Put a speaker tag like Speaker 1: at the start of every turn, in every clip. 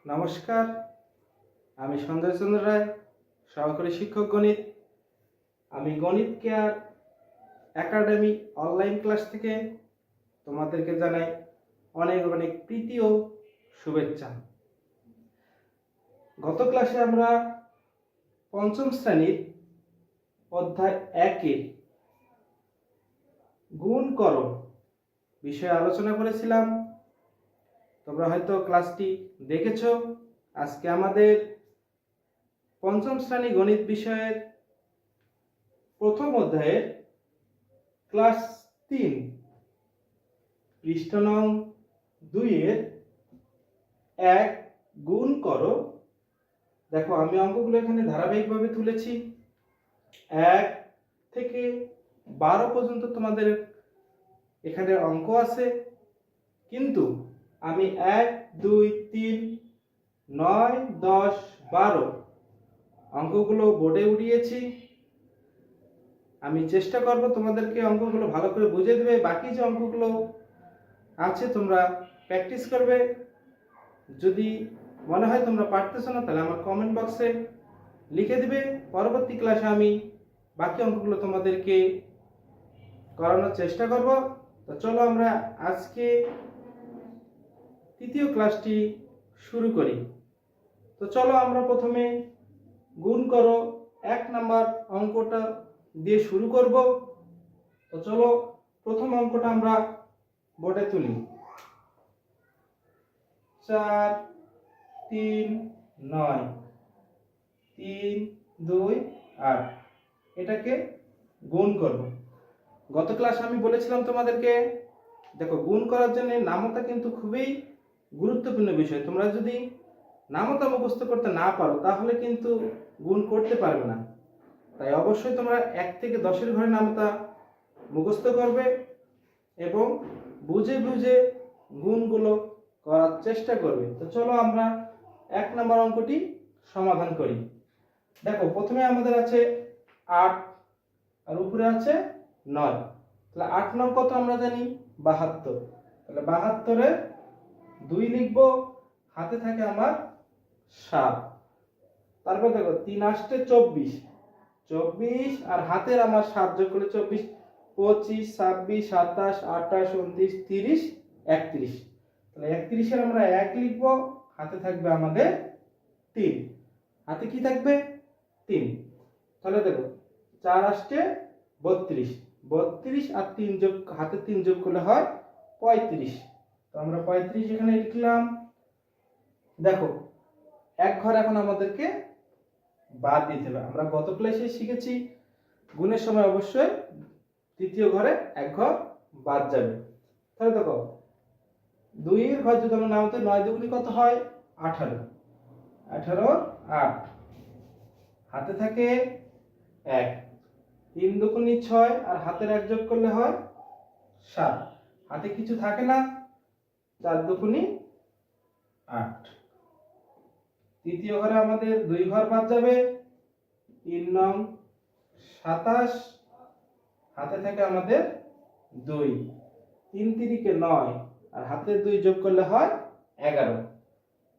Speaker 1: নমস্কার, আমি সঞ্জয় চন্দ্র রায়, সহকারী শিক্ষক গণিত। আমি গণিত কেয়ার একাডেমি অনলাইন ক্লাস থেকে তোমাদেরকে জানাই অনেক অনেক প্রীতি ও শুভেচ্ছা। গত ক্লাসে আমরা পঞ্চম শ্রেণীর অধ্যায় 1-এর গুণ করো বিষয়ে আলোচনা করেছিলাম। তোমরা হয়তো ক্লাসটি দেখেছো। আজকে আমাদের পঞ্চম শ্রেণী গণিত বিষয়ের প্রথম অধ্যায়ের ক্লাস 3 পৃষ্ঠ নং 2-এর 1 গুণ করো। দেখো, আমি অঙ্কগুলো এখানে ধারাবাহিকভাবে তুলেছি। 1 থেকে 12 পর্যন্ত তোমাদের এখানে অঙ্ক আছে, কিন্তু আমি 1, 2, 3, 9, 10, 12 অঙ্কগুলো বোর্ডে উঠিয়েছি। আমি চেষ্টা করব তোমাদেরকে অঙ্কগুলো ভালো করে বুঝিয়ে দেবে। বাকি যে অঙ্কগুলো আছে তোমরা প্র্যাকটিস করবে। যদি মনে হয় তোমরা পারতেছো না, তাহলে আমার কমেন্ট বক্সে লিখে দিবে। পরবর্তী ক্লাসে আমি বাকি অঙ্কগুলো তোমাদেরকে করানোর চেষ্টা করব। তো চলো আমরা আজকে তৃতীয় ক্লাসটি শুরু করি। তো চলো আমরা প্রথমে গুণ করো 1 নাম্বার অঙ্কটা দিয়ে শুরু করব। তো চলো প্রথম অঙ্কটা আমরা বোর্ডে তুলি। 4, 3, 9, 3, 2, 8 এটাকে গুণ করব। গত ক্লাসে আমি বলেছিলাম তোমাদেরকে, দেখো, গুণ করার জন্য নামতা কিন্তু খুবই গুরুত্বপূর্ণ বিষয়। তোমরা যদি নামতা মুখস্থ করতে না পারো তাহলে কিন্তু গুণ করতে পারবে না। তাই অবশ্যই তোমরা 1 থেকে 10-এর ঘরে নামতা মুখস্থ করবে এবং বুঝে বুঝে গুণগুলো করার চেষ্টা করবে। তো চলো আমরা 1 নম্বর অঙ্কটি সমাধান করি। দেখো, প্রথমে আমাদের আছে 8 আর উপরে আছে 9। তাহলে 8 নং কত আমরা জানি? 72। তাহলে 72-এর 2 লিখব, হাতে থাকে আমার 7। তারপর দেখো 3 আসতে 24, 24 আর হাতের আমার 7 যোগ করলে 24, 25, 26, 27, 28, 29, 30, 31। তাহলে 31-এর আমরা 1 লিখব, হাতে থাকবে আমাদের 3। হাতে কি থাকবে? 3। তাহলে দেখো 4 আসছে 32, 32 আর 3 যোগ, হাতে 3 যোগ করলে হয় 35। তো আমরা 35 এখানে লিখলাম। দেখো, এক ঘর এখন আমাদেরকে বাদ দিতে হবে। আমরা গত ক্লাসে শিখেছি গুণের সময় অবশ্যই তৃতীয় ঘরে এক ঘর বাদ যাবে। তাহলে দেখো 2 এর ঘর যদি আমরা নামতে 9 দুগুণে কত হয়? 18, 18 8, হাতে থাকে 1, 3 দুগুণে 6 আর হাতের 1 যোগ করলে হয় 7। হাতে কিছু থাকে না, 4 দুগুণে 8। তৃতীয় ঘরে আমাদের 2 ঘর বাদ যাবে। 3 নং 27, হাতে থাকে আমাদের 2, 3 তিরিকে 9 আর হাতে 2 যোগ করলে হয় 11।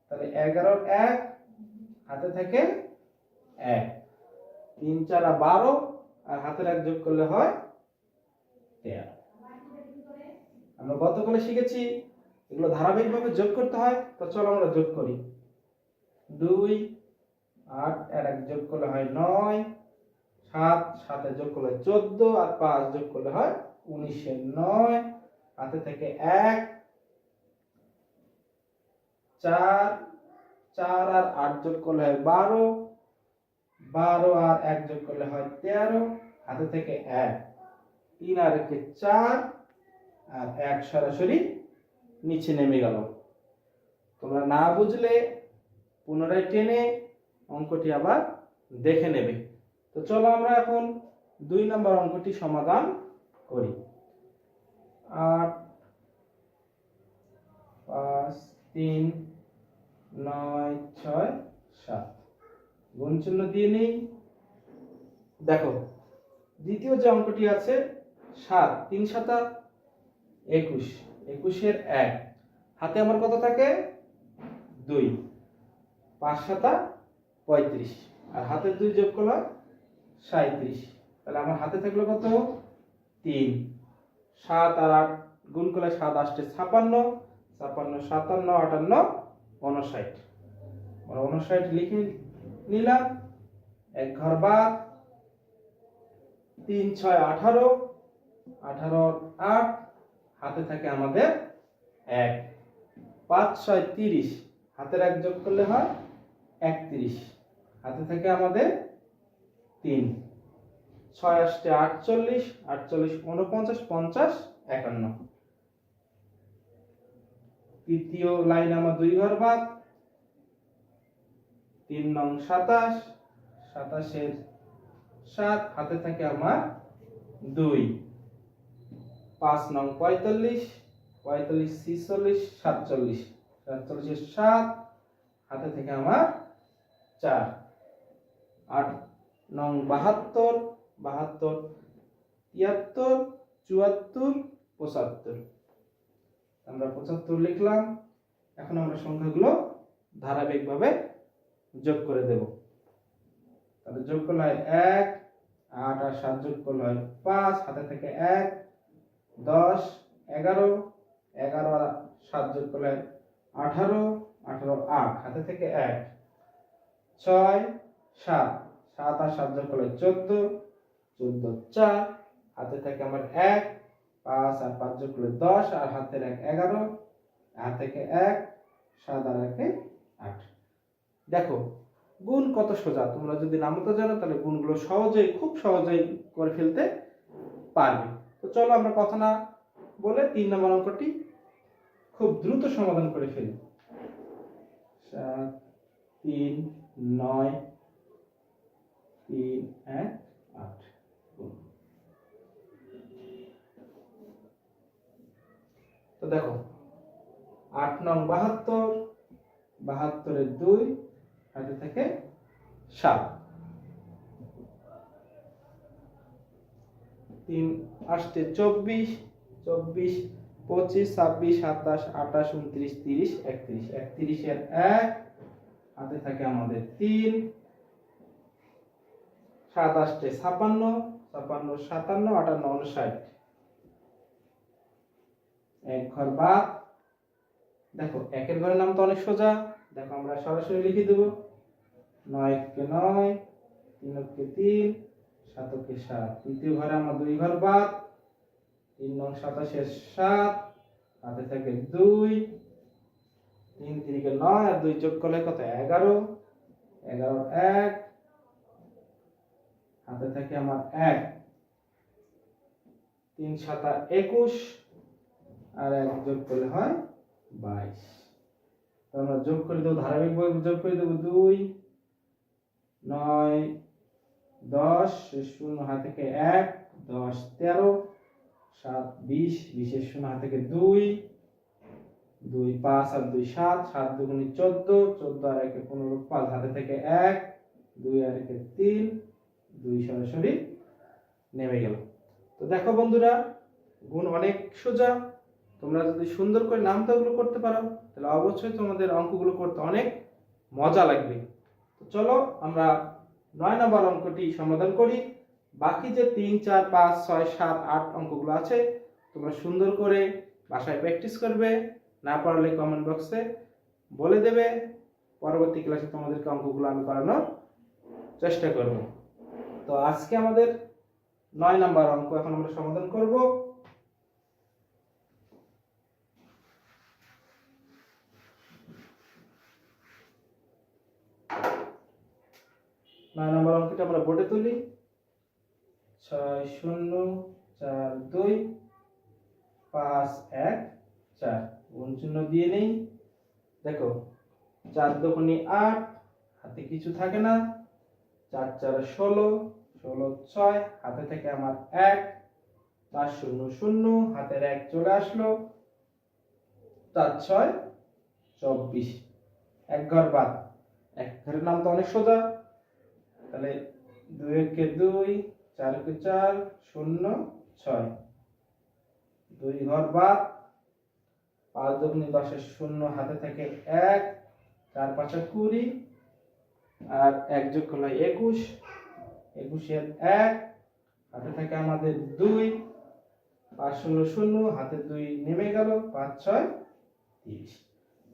Speaker 1: তাহলে 11-এর 1, হাতে থাকে 1, 3 4 12 আর হাতের 1 যোগ করলে হয় 13। আমরা গতকালে শিখেছি এগুলো ধারাবাহিকভাবে যোগ করতে হয়। তো চলো আমরা যোগ করি। 2 8 আর 1 যোগ করলে হয় 9, 7 7 যোগ করলে 14 আর 5 যোগ করলে হয় 19-এর 9, হাতে থেকে 1, 4 4 আর 8 যোগ করলে হয় 12, 12 আর 1 যোগ করলে হয় 13, হাতে থেকে 1, 3 আর 1 4 আর 1 সরাসরি নিচে নেমে গেল। তোমরা না বুঝলে পুনরায় টেনে অঙ্কটি আবার দেখে নেবে। তো চলো আমরা এখন 2 নম্বর অঙ্কটি সমাধান করি। 8 5 3 9 6 7 গুণ চিহ্ন দিয়ে নেই। দেখো, দ্বিতীয় যে অঙ্কটি আছে 7, 3 7 21, 21-এর 1, হাতে আমার কত থাকে? 2। 5 7 35, আর হাতের 2 যোগ করলে 37। তাহলে আমার হাতে থাকলো কত? 3। 7 আর 8 গুণ করলে 7 8 56, 56 57 58 59। 59 লিখে নিলাম। এক ঘর বাদ। 3 6 18, 18 8, হাতে থাকে আমাদের 1। 5 6 30, হাতের 1 যোগ করলে হয় 31, হাতে থাকে আমাদের 3। 6 8 48, 48 49 50 51। তৃতীয় লাইন আমার 2 ঘর বাদ। 3 নং 27, 27 এর 7, হাতে থাকে আমার 2। 5 নং 45, 45 46 47, 47 এর 7, হাতে থেকে আমার 4। 8 নং 72, 72 73 74 75, আমরা 75 লিখলাম। এখন আমরা সংখ্যাগুলো ধারাবাহিকভাবে যোগ করে দেব। তাহলে যোগ করলে হয় 1, 8 আর 7 যোগ করলে হয় 5, হাতে থেকে 1, 10 11, 11 আর 7 যোগ করলে 18, 18 8, হাতে থেকে 1, 6 7, 7 আর 7 যোগ করলে 14, 14 4, হাতে থেকে আমার 1, 5 আর 5 যোগ করলে 10, আর হাতের 1 11, হাত থেকে 1, 7 আর 1 8। দেখো গুণ কত সোজা। তোমরা যদি নামতা জানো তাহলে গুণগুলো সহজেই, খুব সহজেই করে ফেলতে পারবে। তো চলো আমরা কথা না বলে 3 নম্বর অঙ্কটি খুব দ্রুত সমাধান করে ফেলি। 7 3 9 3 1 8। তো দেখো 8 নং 72, 72 এর 2, হাতে থেকে 7। 3 8 24, 24 25 26 27 28 29 30 31, 31 এর 1, হাতে থাকে আমাদের 3। 7 8 56, 56 57 58 59। এক ঘর বাদ। দেখো একের ঘরের নাম তো অনেক সোজা। দেখো আমরা সরাসরি লিখে দেব। 9 কে 9, 3 কে 3, 7 কে 7। তৃতীয় ঘরে আমরা 2 ঘর বাদ। 3 নং 27 এর 7, হাতে থাকে 2। 3 3 কে 9 আর 2 যোগ করলে কত? 11, 11 1, হাতে থাকে আমার 1। 3 7 21, আর 1 যোগ করলে হয় 22। তো আমরা যোগ করে দেব, ধারাবাহিকভাবে যোগ করে দেব। 2 9 10, 0 হাত থেকে 1, 10 13, 7 20, 20 এর 0 হাত থেকে 2, 2 5 আর 2 7, 7 2 14, 14 আর 1 15, 5 হাতে থেকে 1, 2 আর 1 3, 2 সরাসরি নেমে গেল। তো দেখো বন্ধুরা গুণ অনেক সোজা। তোমরা যদি সুন্দর করে নামতাগুলো করতে পারো তাহলে অবশ্যই তোমাদের অঙ্কগুলো করতে অনেক মজা লাগবে। তো চলো আমরা 9 নম্বর অঙ্কটি সমাধান করি। বাকি যে 3 4 5 6 7 8 অঙ্কগুলো আছে তোমরা সুন্দর করে বাসায় প্র্যাকটিস করবে। না পারলে কমেন্ট বক্সে বলে দেবে। পরবর্তী ক্লাসে তোমাদেরকে অঙ্কগুলো আমি করানোর চেষ্টা করব। তো আজকে আমাদের 9 নম্বর অঙ্ক এখন আমরা সমাধান করব। 9 নম্বর অঙ্কটা আমরা বোর্ডে তুলি। 6 0 4 2 5 1 4, গুণ চিহ্ন দিয়ে নেই। দেখো 4 দুগুণে 8, হাতে কিছু থাকে না। 4 4 16, 16 6, হাতে থেকে আমার 1। 4 0 0, হাতের 1 চলে আসলো। 4 6 24, এক ঘর বাদ। এক ঘরের নাম তো অনেক সোজা। তাহলে 2 কে 2, 4 কে 4, 0 6, 2 ঘর বাদ। 5 দুগুণে 10 এর 0, হাতে থেকে 1, 4 5 20, আর 1 যোগ করলে হয় 21, 21 এর 1, হাতে থাকে আমাদের 2, 5 0 0, হাতে 2 নেমে গেল, 5 6 30।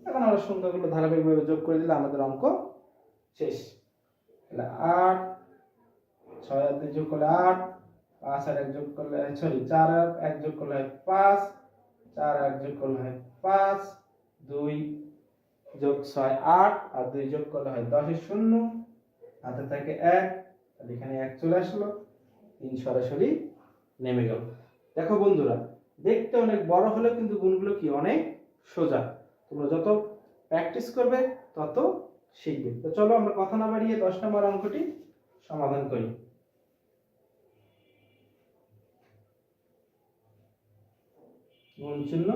Speaker 1: এখন আমরা সংখ্যাগুলো ধারাবাহিকভাবে যোগ করে দিলে আমাদের অঙ্ক শেষ। তাহলে 8, 6 আর 2 যোগ করলে 8, 5 আর 1 যোগ করলে 4 আর 1 যোগ করলে 5, 4 আর 1 যোগ করলে 5, 2 যোগ 6 8, আর 2 যোগ করলে 10 এর 0, হাতে থাকে 1, তাহলে এখানে 1 চলে আসলো, 3 সরাসরি নেমে গেল। দেখো বন্ধুরা, দেখতে অনেক বড় হলেও কিন্তু গুণগুলো কি অনেক সোজা। তোমরা যত প্র্যাকটিস করবে তত শিখবে। তো চলো আমরা কথা না বাড়িয়ে 10 নম্বর অঙ্কটি সমাধান করি। গুণ চিহ্ন,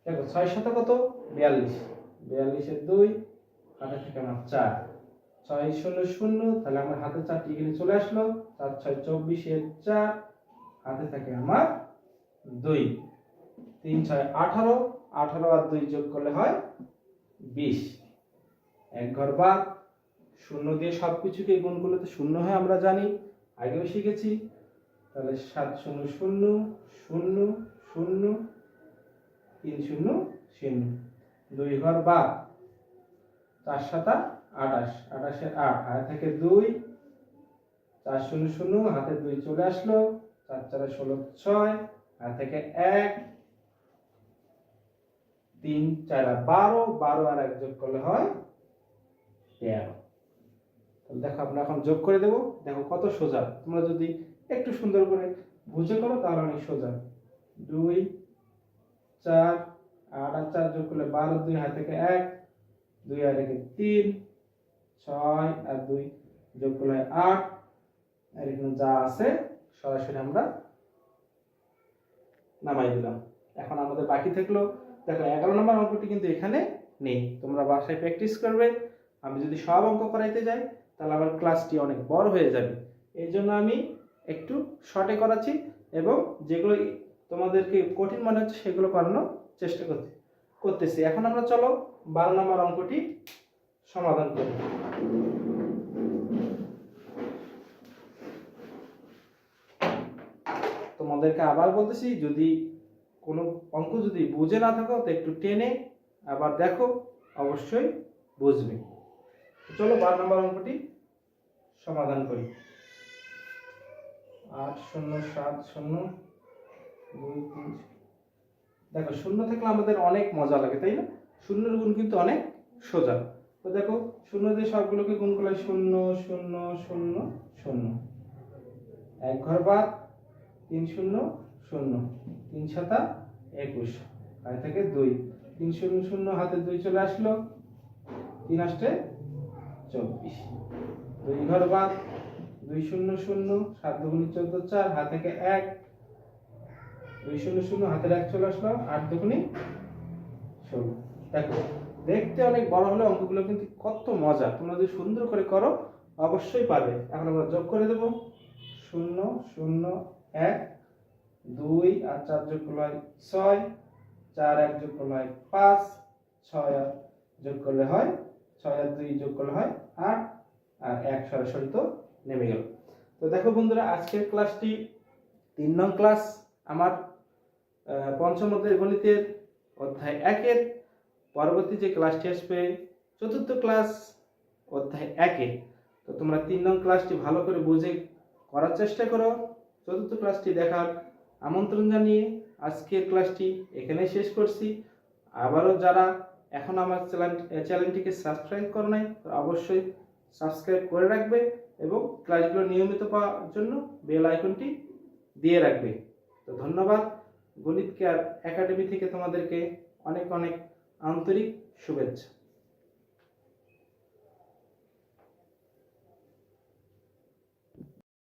Speaker 1: দেখো 6 শত কত 42, 42 এর 2, হাতে থেকে আমার 4, 6 0 0, তাহলে আমার হাতে 4টি এখানে চলে আসলো, 4 6 24 এর 4, হাতে থাকে আমার 2, 3 6 18, 18 আর 2 যোগ করলে হয় 20, এক ঘর বাদ। শূন্য দিয়ে সবকিছুকে গুণ করলে তো শূন্য হয়, আমরা জানি, আগেও শিখেছি। তাহলে 7 0 0 0 0 3 0 0, 2 ঘর বাদ, 4 7 28, 28 এর 8, হাতে থেকে 2, 4 0 0, হাতে 2 চলে আসলো, 4 4 16 6, হাতে থেকে 1, 3 4 12, 12 আর 1 যোগ করলে হয় 13। তাহলে দেখো আমরা এখন যোগ করে দেব। দেখো কত সোজা, তোমরা যদি একটু সুন্দর করে বুঝে করো তাহলে অনেক সোজা। 2 4 8 আর 4 যোগ করলে 12, 2 হাতে থেকে 1, 2 আর 1 3, 6 আর 2 যোগ করলে 8, আর এখানে যা আছে সরাসরি আমরা নামাই দিলাম। এখন আমাদের বাকি থাকলো, দেখো 11 নম্বর অঙ্কটি কিন্তু এখানে নেই, তোমরা বাসায় প্র্যাকটিস করবে। আমি যদি সব অঙ্ক করাইতে যাই তাহলে আমার ক্লাসটি অনেক বড় হয়ে যাবে, এই জন্য আমি একটু শর্টে করাচ্ছি এবং যেগুলো তোমাদেরকে কঠিন মনে হচ্ছে সেগুলো করানোর চেষ্টা করতেছি। এখন আমরা চলো 12 নম্বর অঙ্কটি সমাধান করি। তোমাদেরকে আবার বলতেছি, যদি কোনো অঙ্ক যদি বুঝে না থাকো তো একটু টেনে আবার দেখো, অবশ্যই বুঝবে। চলো 12 নম্বর অঙ্কটি সমাধান করি। 8 0 7 0 2 3, দেখো শূন্য থাকলে আমাদের অনেক মজা লাগে, তাই না? শূন্যের গুণ কিন্তু অনেক সোজা। তো দেখো শূন্য দিয়ে সবগুলোকে গুণ করলে 0 0 0 0, এক ঘর বাদ, 3 0 0, 3 7 21, হাতে থেকে 2, 3 0 0, হাতে 2 চলে আসলো, 3 8 24, 2 ঘর বাদ, 2 0 0, 7 2 14 4, হাতে থেকে 1, 2 0 0, হাতের 1 চলে আসলো, 8 2 16। দেখো দেখতে অনেক বড় হলে অঙ্কগুলো কিন্তু কত মজা, তোমরা যদি সুন্দর করে করো অবশ্যই পারবে। এখন আমরা যোগ করে দেব, 0 0 1, 2 আর 4 যোগ করলে হয় 6, 4 1 যোগ করলে হয় 5, 6 আর যোগ করলে হয় 6 আর 2 যোগ করলে হয় 8, আর 1 সরাসরি তো নেমে গেল। তো দেখো বন্ধুরা, আজকের ক্লাসটি 3 নং ক্লাস আমার পঞ্চম অধ্যায়ের গণিতের অধ্যায় 1 এর। পরবর্তী যে ক্লাসটি আসবে চতুর্থ ক্লাস অধ্যায় 1 এ। তো তোমরা 3 নং ক্লাসটি ভালো করে বুঝে করার চেষ্টা করো। চতুর্থ ক্লাসটি দেখার আমন্ত্রণ জানিয়ে আজকের ক্লাসটি এখানেই শেষ করছি। আবারও যারা এখন আমার চ্যানেলটিকে সাবস্ক্রাইব করো নাই অবশ্যই সাবস্ক্রাইব করে রাখবে এবং ক্লাসগুলো নিয়মিত পাওয়ার জন্য বেল আইকনটি দিয়ে রাখবে। তো ধন্যবাদ। গণিত কেয়ার একাডেমি থেকে তোমাদেরকে অনেক অনেক আন্তরিক শুভেচ্ছা।